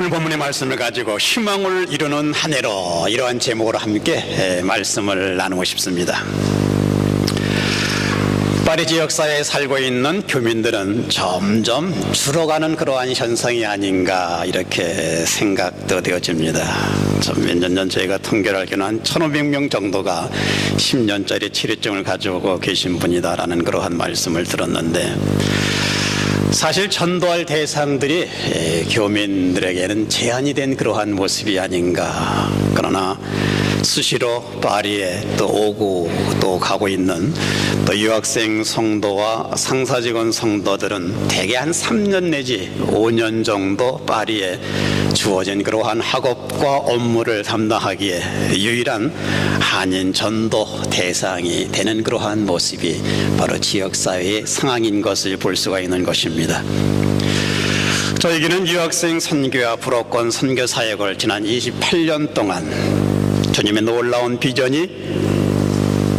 오늘 본문의 말씀을 가지고 희망을 이루는 한 해로, 이러한 제목으로 함께 말씀을 나누고 싶습니다. 파리 지역사회에 살고 있는 교민들은 점점 줄어가는 그러한 현상이 아닌가, 이렇게 생각도 되어집니다. 몇 년 전 저희가 통계를 알기로는 한 1,500명 정도가 10년짜리 치료증을 가지고 계신 분이다라는 그러한 말씀을 들었는데, 사실 전도할 대상들이 교민들에게는 제한이 된 그러한 모습이 아닌가. 그러나 수시로 파리에 또 오고 또 가고 있는 또 유학생 성도와 상사직원 성도들은 대개 한 3년 내지 5년 정도 파리에 주어진 그러한 학업과 업무를 담당하기에 유일한 한인 전도 대상이 되는 그러한 모습이 바로 지역사회의 상황인 것을 볼 수가 있는 것입니다. 저에게는 유학생 선교와 불어권 선교 사역을 지난 28년 동안 주님의 놀라운 비전이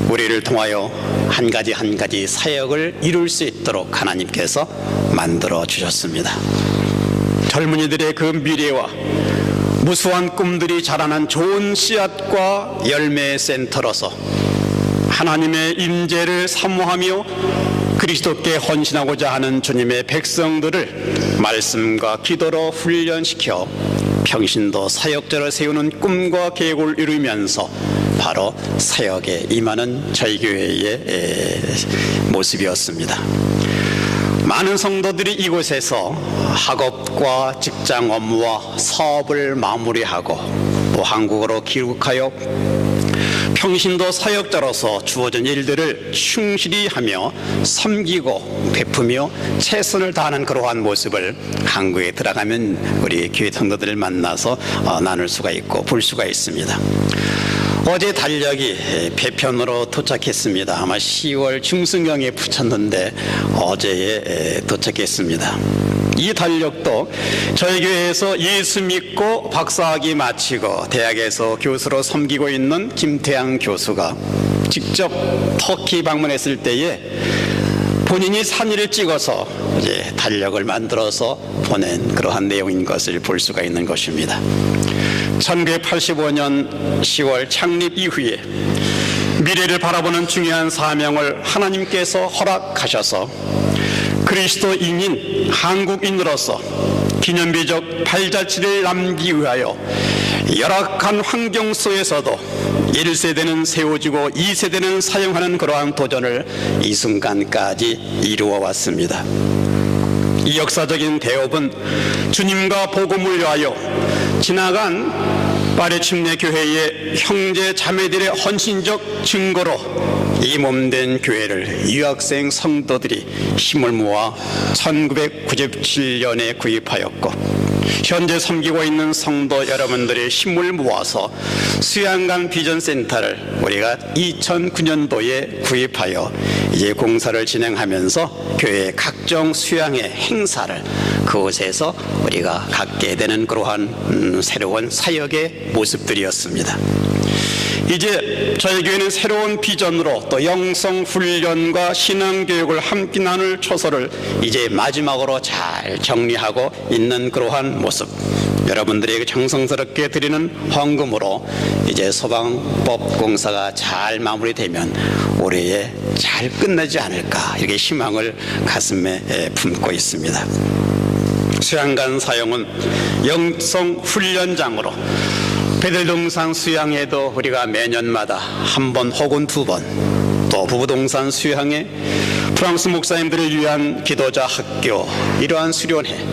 우리를 통하여 한 가지 사역을 이룰 수 있도록 하나님께서 만들어 주셨습니다. 젊은이들의 그 미래와 무수한 꿈들이 자라난 좋은 씨앗과 열매의 센터로서 하나님의 임재를 사모하며 그리스도께 헌신하고자 하는 주님의 백성들을 말씀과 기도로 훈련시켜 평신도 사역자를 세우는 꿈과 계획을 이루면서 바로 사역에 임하는 저희 교회의 모습이었습니다. 많은 성도들이 이곳에서 학업과 직장 업무와 사업을 마무리하고 또 한국으로 귀국하여 평신도 사역자로서 주어진 일들을 충실히 하며 섬기고 베푸며 최선을 다하는 그러한 모습을 한국에 들어가면 우리 교회 성도들을 만나서 나눌 수가 있고 볼 수가 있습니다. 어제 달력이 배편으로 도착했습니다. 아마 10월 중순경에 붙였는데 어제에 도착했습니다. 이 달력도 저희 교회에서 예수 믿고 박사학위 마치고 대학에서 교수로 섬기고 있는 김태양 교수가 직접 터키 방문했을 때에 본인이 사진을 찍어서 이제 달력을 만들어서 보낸 그러한 내용인 것을 볼 수가 있는 것입니다. 1985년 10월 창립 이후에 미래를 바라보는 중요한 사명을 하나님께서 허락하셔서 그리스도인인 한국인으로서 기념비적 발자취를 남기기 위하여 열악한 환경 속에서도 1세대는 세워지고 2세대는 사용하는 그러한 도전을 이 순간까지 이루어 왔습니다. 이 역사적인 대업은 주님과 복음을 위하여 지나간 파리 침례 교회의 형제 자매들의 헌신적 증거로 이 몸된 교회를 유학생 성도들이 힘을 모아 1997년에 구입하였고 현재 섬기고 있는 성도 여러분들의 힘을 모아서 수양강 비전센터를 우리가 2009년도에 구입하여 이제 공사를 진행하면서 교회의 각종 수양의 행사를 그곳에서 우리가 갖게 되는 그러한 새로운 사역의 모습들이었습니다. 이제 저희 교회는 새로운 비전으로 또 영성훈련과 신앙교육을 함께 나눌 초소를 이제 마지막으로 잘 정리하고 있는 그러한 모습, 여러분들에게 정성스럽게 드리는 헌금으로 이제 소방법 공사가 잘 마무리되면 올해에 잘 끝나지 않을까, 이렇게 희망을 가슴에 품고 있습니다. 수양관 사용은 영성훈련장으로 배들동산 수양에도 우리가 매년마다 한 번 혹은 두 번, 또 부부동산 수양에 프랑스 목사님들을 위한 기도자 학교, 이러한 수련회,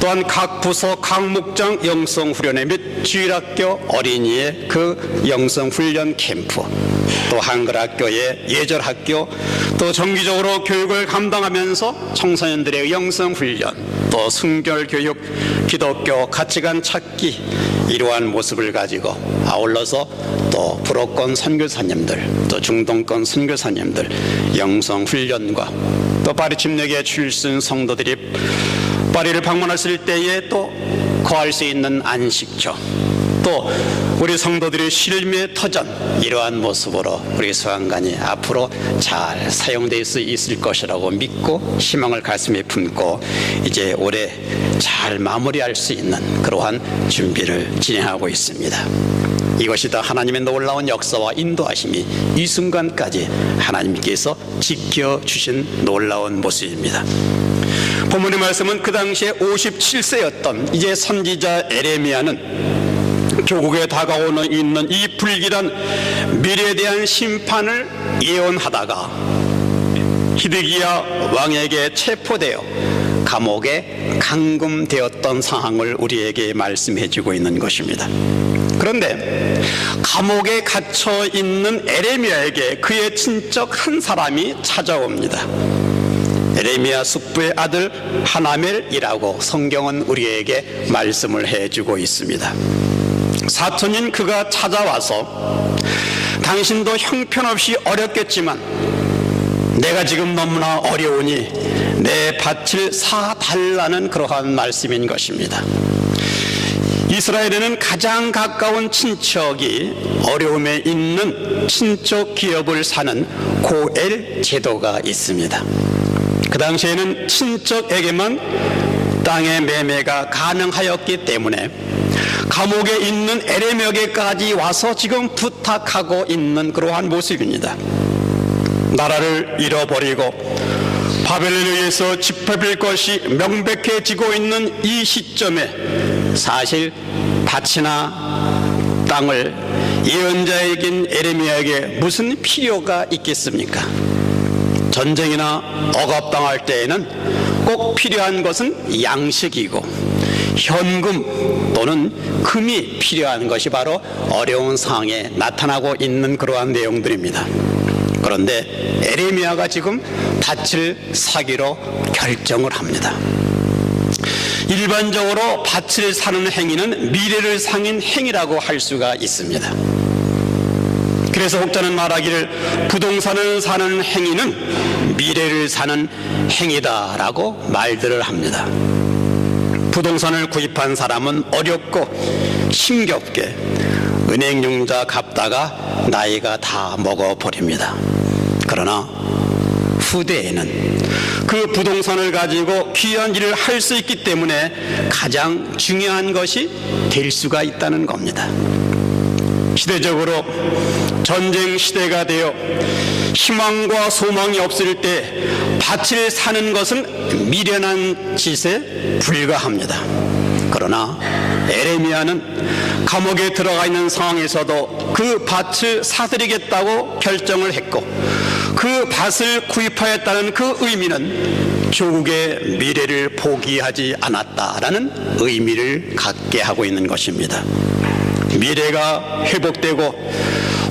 또한 각 부서 각 목장 영성훈련회 및 주일학교 어린이의 그 영성훈련 캠프, 또 한글학교의 예절학교, 또 정기적으로 교육을 감당하면서 청소년들의 영성훈련, 또 순결교육, 기독교 가치관 찾기, 이러한 모습을 가지고 아울러서 또 불어권 선교사님들, 또 중동권 선교사님들 영성훈련과 또 파리 침례교회 출신 성도들이 파리를 방문했을 때에 또 거할 수 있는 안식처, 또 우리 성도들의 쉴매 터전, 이러한 모습으로 우리 수강관이 앞으로 잘 사용될 수 있을 것이라고 믿고 희망을 가슴에 품고 이제 올해 잘 마무리할 수 있는 그러한 준비를 진행하고 있습니다. 이것이 다 하나님의 놀라운 역사와 인도하심이 이 순간까지 하나님께서 지켜주신 놀라운 모습입니다. 본문의 말씀은 그 당시에 57세였던 이제 선지자 에레미야는 조국에 다가오는 있는 이 불길한 미래에 대한 심판을 예언하다가 히드기야 왕에게 체포되어 감옥에 감금되었던 상황을 우리에게 말씀해 주고 있는 것입니다. 그런데 감옥에 갇혀 있는 에레미야에게 그의 친척 한 사람이 찾아옵니다. 에레미야 숙부의 아들 하나멜이라고 성경은 우리에게 말씀을 해주고 있습니다. 사촌인 그가 찾아와서 당신도 형편없이 어렵겠지만 내가 지금 너무나 어려우니 내 밭을 사달라는 그러한 말씀인 것입니다. 이스라엘에는 가장 가까운 친척이 어려움에 있는 친척 기업을 사는 고엘 제도가 있습니다. 그 당시에는 친척에게만 땅의 매매가 가능하였기 때문에 감옥에 있는 에레미야에게까지 와서 지금 부탁하고 있는 그러한 모습입니다. 나라를 잃어버리고 바벨론에 의해서 짓밟힐 것이 명백해지고 있는 이 시점에 사실 밭이나 땅을 예언자에겐 에레미야에게 무슨 필요가 있겠습니까? 전쟁이나 억압당할 때에는 꼭 필요한 것은 양식이고 현금 또는 금이 필요한 것이 바로 어려운 상황에 나타나고 있는 그러한 내용들입니다. 그런데 에레미야가 지금 밭을 사기로 결정을 합니다. 일반적으로 밭을 사는 행위는 미래를 상인 행위라고 할 수가 있습니다. 그래서 혹자는 말하기를 부동산을 사는 행위는 미래를 사는 행위다라고 말들을 합니다. 부동산을 구입한 사람은 어렵고 힘겹게 은행융자 갚다가 나이가 다 먹어버립니다. 그러나 후대에는 그 부동산을 가지고 귀한 일을 할 수 있기 때문에 가장 중요한 것이 될 수가 있다는 겁니다. 시대적으로 전쟁 시대가 되어 희망과 소망이 없을 때 밭을 사는 것은 미련한 짓에 불과합니다. 그러나 에레미야는 감옥에 들어가 있는 상황에서도 그 밭을 사들이겠다고 결정을 했고 그 밭을 구입하였다는 그 의미는 조국의 미래를 포기하지 않았다라는 의미를 갖게 하고 있는 것입니다. 미래가 회복되고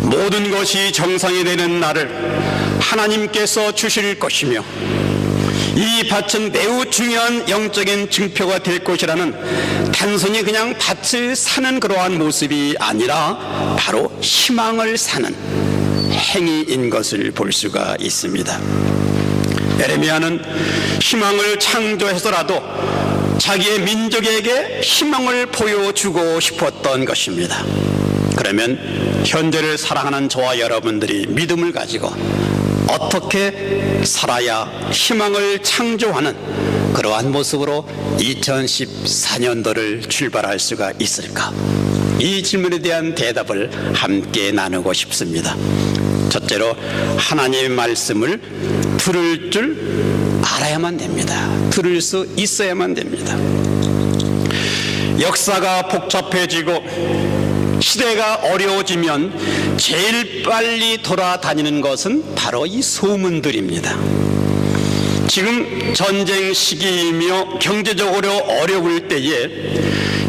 모든 것이 정상이 되는 날을 하나님께서 주실 것이며 이 밭은 매우 중요한 영적인 증표가 될 것이라는 단순히 그냥 밭을 사는 그러한 모습이 아니라 바로 희망을 사는 행위인 것을 볼 수가 있습니다. 에레미야는 희망을 창조해서라도 자기의 민족에게 희망을 보여주고 싶었던 것입니다. 그러면 현재를 사랑하는 저와 여러분들이 믿음을 가지고 어떻게 살아야 희망을 창조하는 그러한 모습으로 2014년도를 출발할 수가 있을까? 이 질문에 대한 대답을 함께 나누고 싶습니다. 첫째로 하나님의 말씀을 들을 줄 알아야만 됩니다. 들을 수 있어야만 됩니다. 역사가 복잡해지고 시대가 어려워지면 제일 빨리 돌아다니는 것은 바로 이 소문들입니다. 지금 전쟁 시기이며 경제적으로 어려울 때에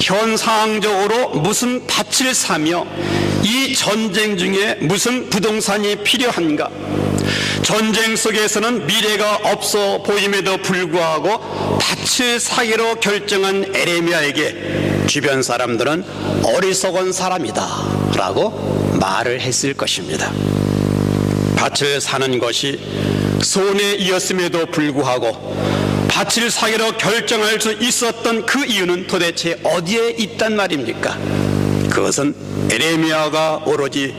현 상황적으로 무슨 밭을 사며 이 전쟁 중에 무슨 부동산이 필요한가, 전쟁 속에서는 미래가 없어 보임에도 불구하고 밭을 사기로 결정한 에레미야에게 주변 사람들은 어리석은 사람이다 라고 말을 했을 것입니다. 밭을 사는 것이 손해이었음에도 불구하고 밭을 사기로 결정할 수 있었던 그 이유는 도대체 어디에 있단 말입니까? 그것은 에레미야가 오로지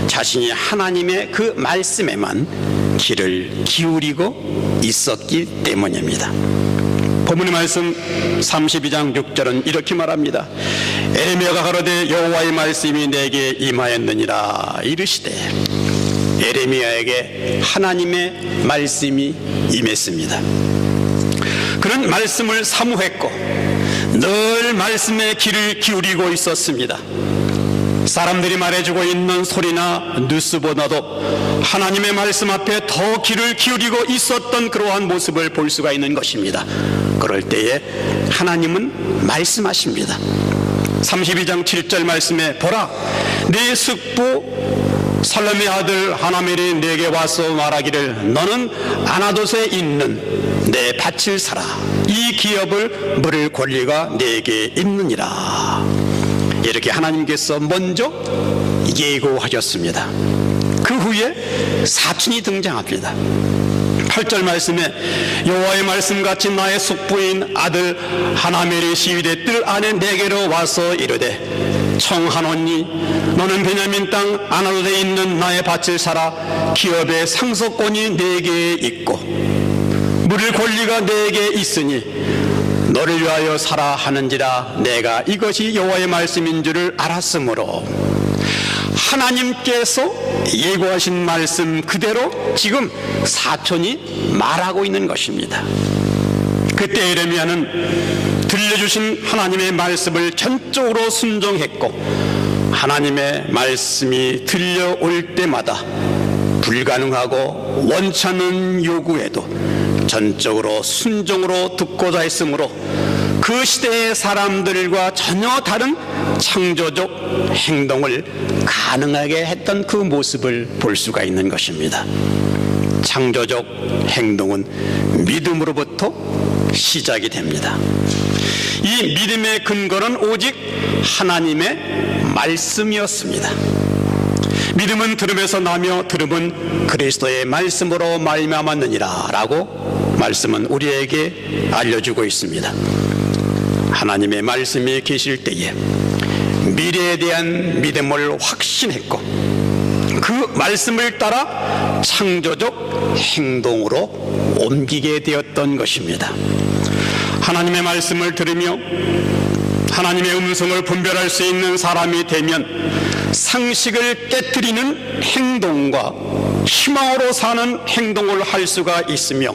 자신이 하나님의 그 말씀에만 귀를 기울이고 있었기 때문입니다. 본문의 말씀 32장 6절은 이렇게 말합니다. 에레미야가 가로되 여호와의 말씀이 내게 임하였느니라 이르시되, 에레미야에게 하나님의 말씀이 임했습니다. 그는 말씀을 사모했고 늘 말씀에 귀를 기울이고 있었습니다. 사람들이 말해주고 있는 소리나 뉴스보다도 하나님의 말씀 앞에 더 귀를 기울이고 있었던 그러한 모습을 볼 수가 있는 것입니다. 그럴 때에 하나님은 말씀하십니다. 32장 7절 말씀에 보라, 네 숙부 살렘의 아들 하나멜이 내게 와서 말하기를 너는 아나돗에 있는 내 밭을 사라. 이 기업을 물을 권리가 내게 있느니라. 이렇게 하나님께서 먼저 예고하셨습니다. 그 후에 사춘이 등장합니다. 8절 말씀에 여호와의 말씀같이 나의 숙부인 아들 하나멜이 시위대 뜰 안에 내게로 와서 이르되 청하노니 너는 베냐민 땅 아나돗에 있는 나의 밭을 사라. 기업의 상속권이 내게 있고 물을 권리가 내게 있으니 너를 위하여 사라 하는지라. 내가 이것이 여호와의 말씀인 줄을 알았으므로 하나님께서 예고하신 말씀 그대로 지금 사촌이 말하고 있는 것입니다. 그때 에레미야는 들려주신 하나님의 말씀을 전적으로 순종했고 하나님의 말씀이 들려올 때마다 불가능하고 원치 않는 요구에도 전적으로 순종으로 듣고자 했으므로 그 시대의 사람들과 전혀 다른 창조적 행동을 가능하게 했던 그 모습을 볼 수가 있는 것입니다. 창조적 행동은 믿음으로부터 시작이 됩니다. 이 믿음의 근거는 오직 하나님의 말씀이었습니다. 믿음은 들음에서 나며 들음은 그리스도의 말씀으로 말미암았느니라 라고 말씀은 우리에게 알려주고 있습니다. 하나님의 말씀이 계실 때에 미래에 대한 믿음을 확신했고 그 말씀을 따라 창조적 행동으로 옮기게 되었던 것입니다. 하나님의 말씀을 들으며 하나님의 음성을 분별할 수 있는 사람이 되면 상식을 깨트리는 행동과 희망으로 사는 행동을 할 수가 있으며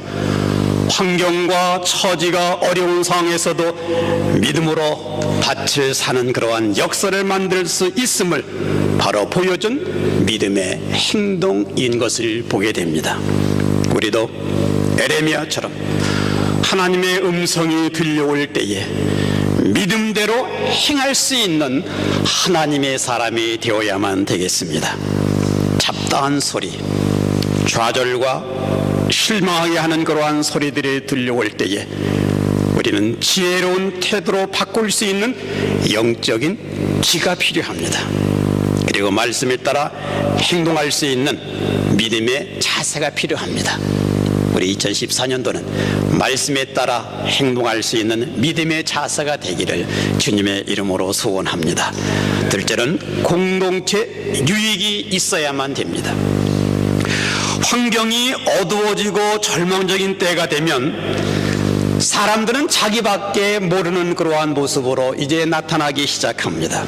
환경과 처지가 어려운 상황에서도 믿음으로 밭을 사는 그러한 역사를 만들 수 있음을 바로 보여준 믿음의 행동인 것을 보게 됩니다. 우리도 에레미야처럼 하나님의 음성이 들려올 때에 믿음대로 행할 수 있는 하나님의 사람이 되어야만 되겠습니다. 잡다한 소리, 좌절과 실망하게 하는 그러한 소리들이 들려올 때에 우리는 지혜로운 태도로 바꿀 수 있는 영적인 기가 필요합니다. 그리고 말씀에 따라 행동할 수 있는 믿음의 자세가 필요합니다. 우리 2014년도는 말씀에 따라 행동할 수 있는 믿음의 자세가 되기를 주님의 이름으로 소원합니다. 둘째는 공동체 유익이 있어야만 됩니다. 환경이 어두워지고 절망적인 때가 되면 사람들은 자기밖에 모르는 그러한 모습으로 이제 나타나기 시작합니다.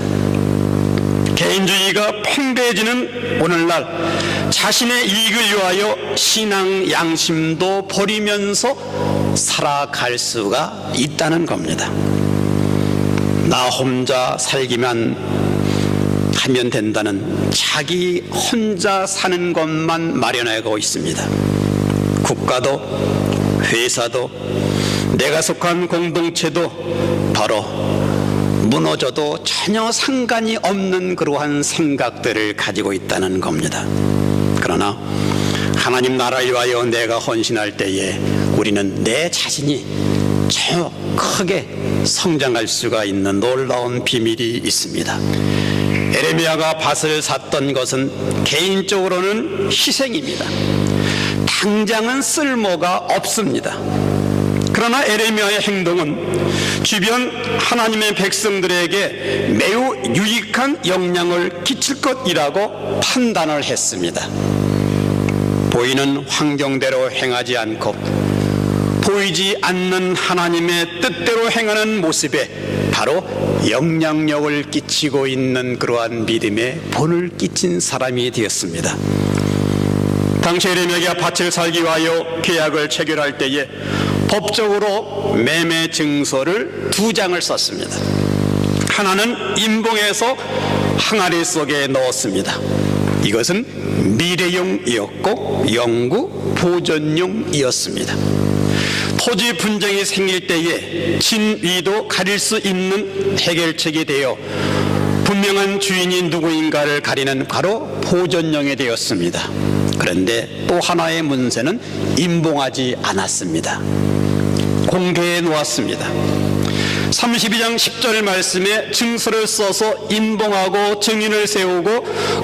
개인주의가 팽배해지는 오늘날 자신의 이익을 위하여 신앙 양심도 버리면서 살아갈 수가 있다는 겁니다. 나 혼자 살기만 하면 된다는 자기 혼자 사는 것만 마련하고 있습니다. 국가도 회사도 내가 속한 공동체도 바로 무너져도 전혀 상관이 없는 그러한 생각들을 가지고 있다는 겁니다. 그러나 하나님 나라를 위하여 내가 헌신할 때에 우리는 내 자신이 전혀 크게 성장할 수가 있는 놀라운 비밀이 있습니다. 에레미야가 밭을 샀던 것은 개인적으로는 희생입니다. 당장은 쓸모가 없습니다. 그러나 에레미야의 행동은 주변 하나님의 백성들에게 매우 유익한 영향을 끼칠 것이라고 판단을 했습니다. 보이는 환경대로 행하지 않고 보이지 않는 하나님의 뜻대로 행하는 모습에 바로 영향력을 끼치고 있는 그러한 믿음에 본을 끼친 사람이 되었습니다. 당시 에레미야가 밭을 살기 위하여 계약을 체결할 때에 법적으로 매매 증서를 2장을 썼습니다. 하나는 임봉에서 항아리 속에 넣었습니다. 이것은 미래용이었고 영구 보존용이었습니다. 토지 분쟁이 생길 때에 진위도 가릴 수 있는 해결책이 되어 분명한 주인이 누구인가를 가리는 바로 보존용이 되었습니다. 그런데 또 하나의 문제는 임봉하지 않았습니다. 공개해 놓았습니다. 32장 10절 말씀에 증서를 써서 임봉하고 증인을 세우고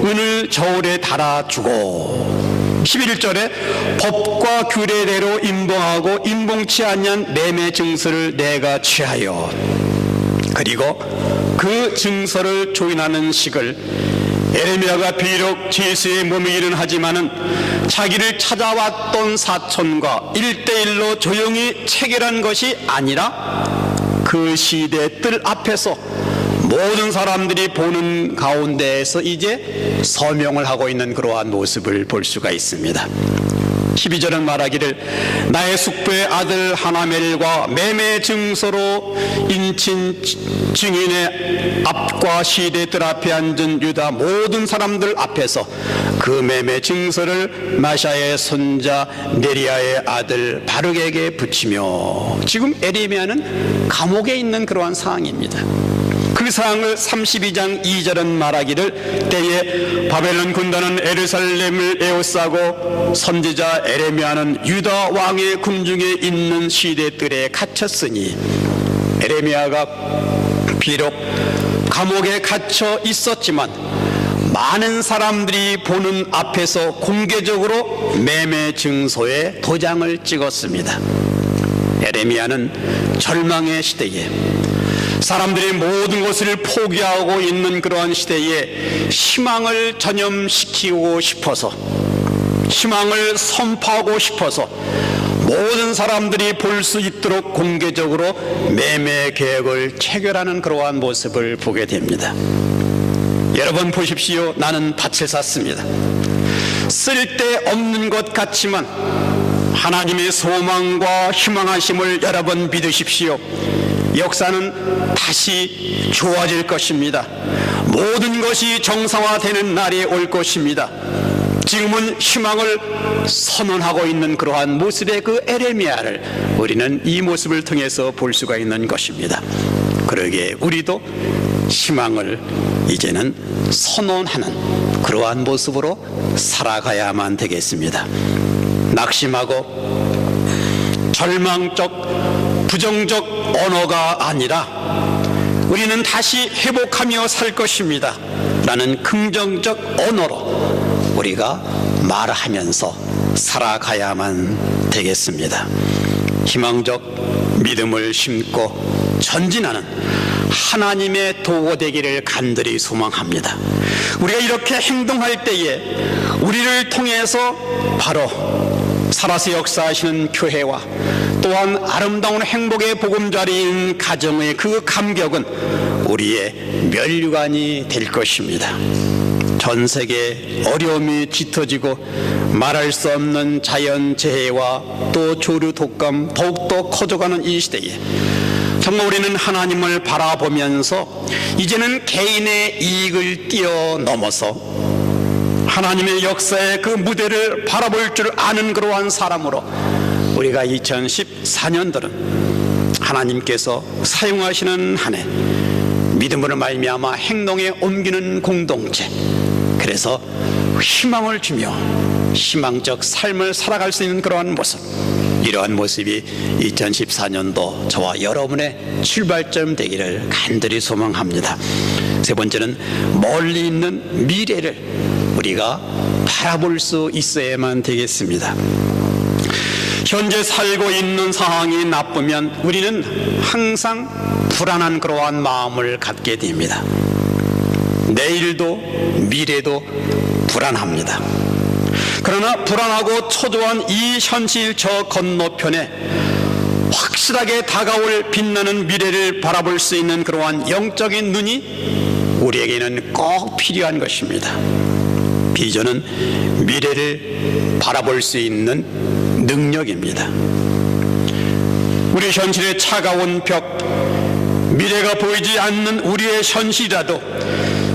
은을 저울에 달아주고 11절에 법과 규례대로 임봉하고 임봉치 아니한 매매 증서를 내가 취하여 그리고 그 증서를 조인하는 식을 에레미야가 비록 제수의 몸이기는 하지만은 자기를 찾아왔던 사촌과 1대1로 조용히 체결한 것이 아니라 그 시대 뜰 앞에서 모든 사람들이 보는 가운데에서 이제 서명을 하고 있는 그러한 모습을 볼 수가 있습니다. 12절은 말하기를 나의 숙부의 아들 하나멜과 매매 증서로 인친 증인의 앞과 시대들 앞에 앉은 유다 모든 사람들 앞에서 그 매매 증서를 마샤의 손자 네리야의 아들 바룩에게 붙이며 지금 에레미야는 감옥에 있는 그러한 상황입니다. 그 사항을 32장 2절은 말하기를 때에 바벨론 군단은 예루살렘을 에워싸고 선지자 에레미야는 유다 왕의 궁중에 있는 시대들에 갇혔으니 에레미야가 비록 감옥에 갇혀 있었지만 많은 사람들이 보는 앞에서 공개적으로 매매 증서에 도장을 찍었습니다. 에레미야는 절망의 시대에 사람들이 모든 것을 포기하고 있는 그러한 시대에 희망을 전염시키고 싶어서 희망을 선포하고 싶어서 모든 사람들이 볼 수 있도록 공개적으로 매매 계획을 체결하는 그러한 모습을 보게 됩니다. 여러분 보십시오. 나는 밭을 샀습니다. 쓸데없는 것 같지만 하나님의 소망과 희망하심을 여러분 믿으십시오. 역사는 다시 좋아질 것입니다. 모든 것이 정상화되는 날이 올 것입니다. 지금은 희망을 선언하고 있는 그러한 모습의 그 에레미야를 우리는 이 모습을 통해서 볼 수가 있는 것입니다. 그러기에 우리도 희망을 이제는 선언하는 그러한 모습으로 살아가야만 되겠습니다. 낙심하고 절망적 부정적 언어가 아니라 우리는 다시 회복하며 살 것입니다 라는 긍정적 언어로 우리가 말하면서 살아가야만 되겠습니다. 희망적 믿음을 심고 전진하는 하나님의 도구 되기를 간절히 소망합니다. 우리가 이렇게 행동할 때에 우리를 통해서 바로 살아서 역사하시는 교회와 또한 아름다운 행복의 보금자리인 가정의 그 감격은 우리의 면류관이 될 것입니다. 전 세계 어려움이 짙어지고 말할 수 없는 자연재해와 또 조류 독감 더욱더 커져가는 이 시대에 정말 우리는 하나님을 바라보면서 이제는 개인의 이익을 뛰어넘어서 하나님의 역사의 그 무대를 바라볼 줄 아는 그러한 사람으로 우리가 2014년도는 하나님께서 사용하시는 한 해 믿음으로 말미암아 행동에 옮기는 공동체, 그래서 희망을 주며 희망적 삶을 살아갈 수 있는 그러한 모습, 이러한 모습이 2014년도 저와 여러분의 출발점 되기를 간절히 소망합니다. 세 번째는 멀리 있는 미래를 우리가 바라볼 수 있어야만 되겠습니다. 현재 살고 있는 상황이 나쁘면 우리는 항상 불안한 그러한 마음을 갖게 됩니다. 내일도 미래도 불안합니다. 그러나 불안하고 초조한 이 현실 저 건너편에 확실하게 다가올 빛나는 미래를 바라볼 수 있는 그러한 영적인 눈이 우리에게는 꼭 필요한 것입니다. 비전은 미래를 바라볼 수 있는 능력입니다. 우리 현실의 차가운 벽, 미래가 보이지 않는 우리의 현실이라도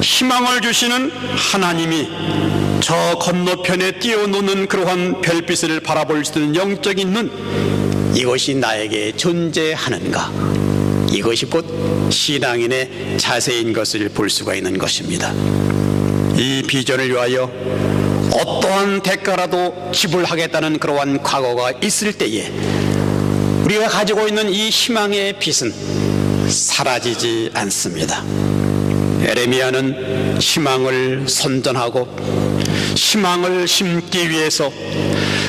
희망을 주시는 하나님이 저 건너편에 띄워놓는 그러한 별빛을 바라볼 수 있는 영적인 눈, 이것이 나에게 존재하는가? 이것이 곧 신앙인의 자세인 것을 볼 수가 있는 것입니다. 이 비전을 위하여 어떠한 대가라도 지불하겠다는 그러한 각오가 있을 때에 우리가 가지고 있는 이 희망의 빛은 사라지지 않습니다. 에레미야는 희망을 선전하고 희망을 심기 위해서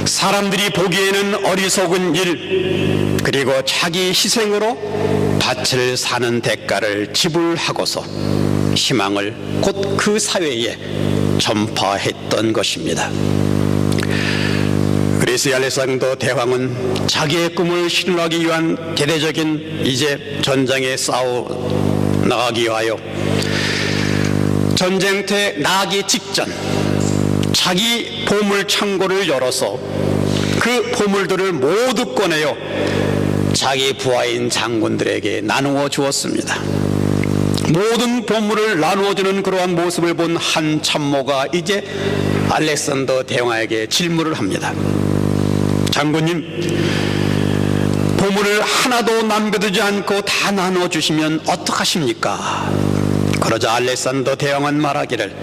사람들이 보기에는 어리석은 일, 그리고 자기 희생으로 밭을 사는 대가를 지불하고서 희망을 곧 그 사회에 전파했던 것입니다. 그리스 알렉산더 대왕은 자기의 꿈을 실현하기 위한 대대적인 이제 전장에 싸워 나가기 위하여 전쟁터에 나가기 직전 자기 보물 창고를 열어서 그 보물들을 모두 꺼내어 자기 부하인 장군들에게 나누어 주었습니다. 모든 보물을 나누어주는 그러한 모습을 본 한 참모가 이제 알렉산더 대왕에게 질문을 합니다. 장군님, 보물을 하나도 남겨두지 않고 다 나누어주시면 어떡하십니까? 그러자 알렉산더 대왕은 말하기를,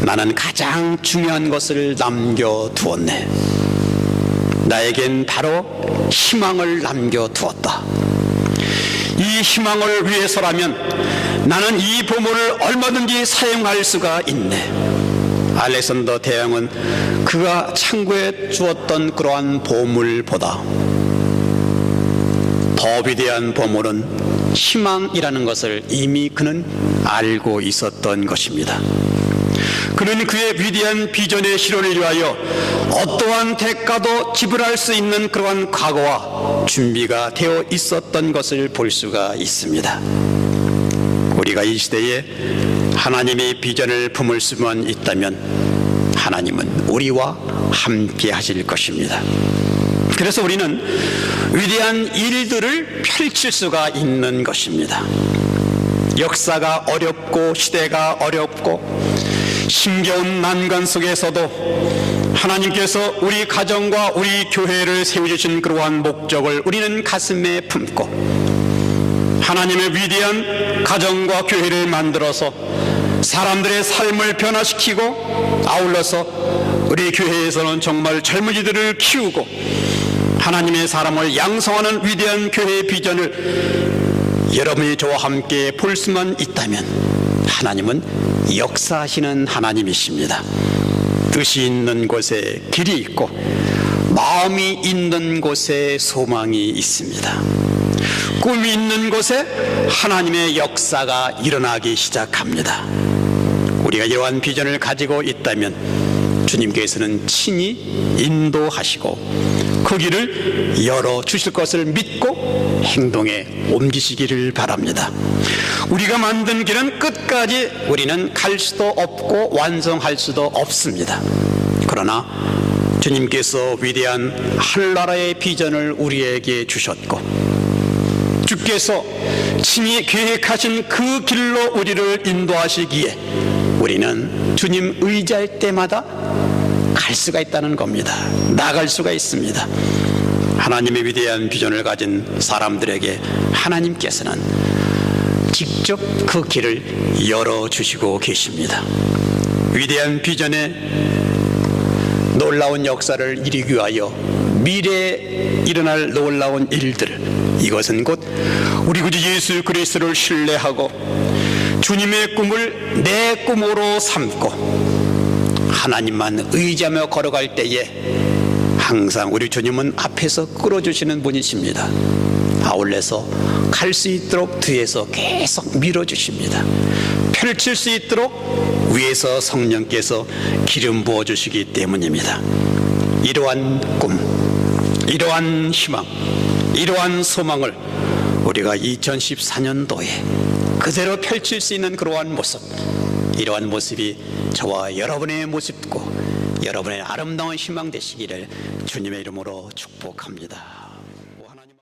나는 가장 중요한 것을 남겨두었네. 나에겐 바로 희망을 남겨두었다. 이 희망을 위해서라면 나는 이 보물을 얼마든지 사용할 수가 있네. 알렉산더 대왕은 그가 창고에 주었던 그러한 보물보다 더 위대한 보물은 희망이라는 것을 이미 그는 알고 있었던 것입니다. 그는 그의 위대한 비전의 실현을 위하여 어떠한 대가도 지불할 수 있는 그러한 각오와 준비가 되어 있었던 것을 볼 수가 있습니다. 우리가 이 시대에 하나님의 비전을 품을 수만 있다면 하나님은 우리와 함께 하실 것입니다. 그래서 우리는 위대한 일들을 펼칠 수가 있는 것입니다. 역사가 어렵고 시대가 어렵고 힘겨운 난관 속에서도 하나님께서 우리 가정과 우리 교회를 세워주신 그러한 목적을 우리는 가슴에 품고 하나님의 위대한 가정과 교회를 만들어서 사람들의 삶을 변화시키고 아울러서 우리 교회에서는 정말 젊은이들을 키우고 하나님의 사람을 양성하는 위대한 교회의 비전을 여러분이 저와 함께 볼 수만 있다면 하나님은 역사하시는 하나님이십니다. 뜻이 있는 곳에 길이 있고 마음이 있는 곳에 소망이 있습니다. 꿈이 있는 곳에 하나님의 역사가 일어나기 시작합니다. 우리가 이러한 비전을 가지고 있다면 주님께서는 친히 인도하시고 그 길을 열어주실 것을 믿고 행동에 옮기시기를 바랍니다. 우리가 만든 길은 끝까지 우리는 갈 수도 없고 완성할 수도 없습니다. 그러나 주님께서 위대한 하늘나라의 비전을 우리에게 주셨고 주께서 친히 계획하신 그 길로 우리를 인도하시기에 우리는 주님 의지할 때마다 갈 수가 있다는 겁니다. 나갈 수가 있습니다. 하나님의 위대한 비전을 가진 사람들에게 하나님께서는 직접 그 길을 열어주시고 계십니다. 위대한 비전에 놀라운 역사를 이루기 위하여 미래에 일어날 놀라운 일들, 이것은 곧 우리 구주 예수 그리스도를 신뢰하고 주님의 꿈을 내 꿈으로 삼고 하나님만 의지하며 걸어갈 때에 항상 우리 주님은 앞에서 끌어주시는 분이십니다. 아울러서 갈 수 있도록 뒤에서 계속 밀어주십니다. 펼칠 수 있도록 위에서 성령께서 기름 부어주시기 때문입니다. 이러한 꿈, 이러한 희망, 이러한 소망을 우리가 2014년도에 그대로 펼칠 수 있는 그러한 모습, 이러한 모습이 저와 여러분의 모습고 여러분의 아름다운 희망 되시기를 주님의 이름으로 축복합니다.